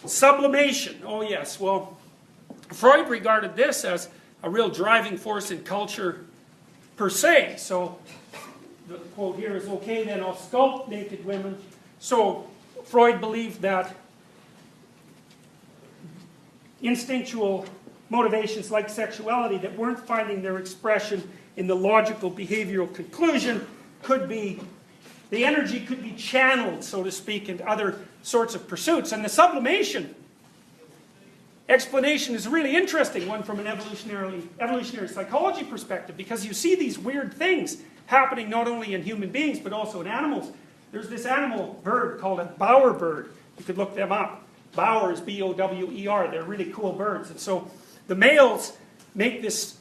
Sublimation. Oh yes, well, Freud regarded this as a real driving force in culture per se. So the quote here is, okay, then I'll sculpt naked women. So Freud believed that instinctual motivations like sexuality that weren't finding their expression in the logical behavioral conclusion could be, the energy could be channeled, so to speak, into other sorts of pursuits. And the sublimation explanation is a really interesting one from an evolutionary psychology perspective, because you see these weird things happening not only in human beings but also in animals. There's this animal bird called a bowerbird. You could look them up. Bower is B-O-W-E-R. They're really cool birds. And so the males make this,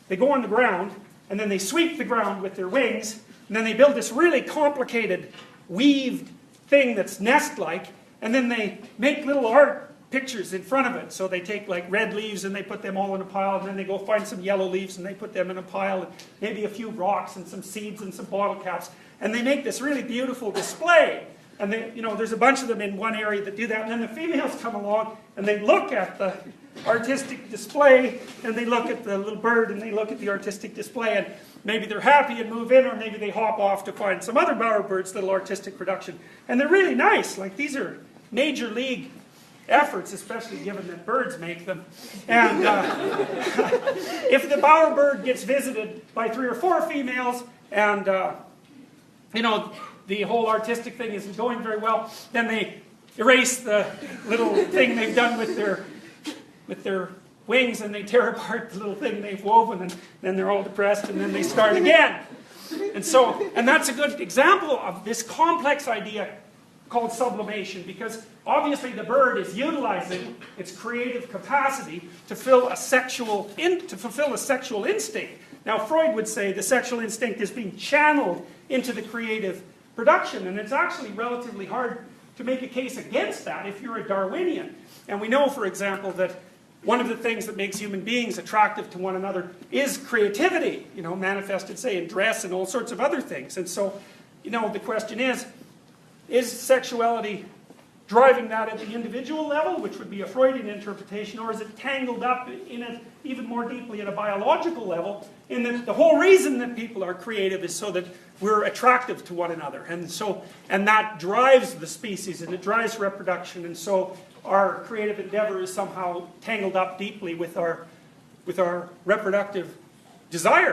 they go on the ground and then they sweep the ground with their wings, and then they build this really complicated weaved thing that's nest-like, and then they make little art pictures in front of it. So they take like red leaves and they put them all in a pile, and then they go find some yellow leaves and they put them in a pile, and maybe a few rocks and some seeds and some bottle caps, and they make this really beautiful display. And they, you know, there's a bunch of them in one area that do that, and then the females come along and they look at the artistic display, and they look at the little bird and they look at the artistic display, and maybe they're happy and move in, or maybe they hop off to find some other bowerbird's little artistic production. And they're really nice. Like, these are major league efforts, especially given that birds make them. And if the bowerbird gets visited by 3 or 4 females, and you know, the whole artistic thing isn't going very well, then they erase the little thing they've done with their wings, and they tear apart the little thing they've woven, and then they're all depressed, and then they start again. And so, and that's a good example of this complex idea called sublimation, because obviously the bird is utilizing its creative capacity to fulfill a sexual instinct. Now Freud would say the sexual instinct is being channeled into the creative production, and it's actually relatively hard to make a case against that if you're a Darwinian. And we know, for example, that one of the things that makes human beings attractive to one another is creativity, you know, manifested, say, in dress and all sorts of other things. And so, you know, the question is sexuality driving that at the individual level, which would be a Freudian interpretation, or is it tangled up in it even more deeply at a biological level, in that the whole reason that people are creative is so that we're attractive to one another, and that drives the species, and it drives reproduction, and so our creative endeavor is somehow tangled up deeply with our reproductive desire.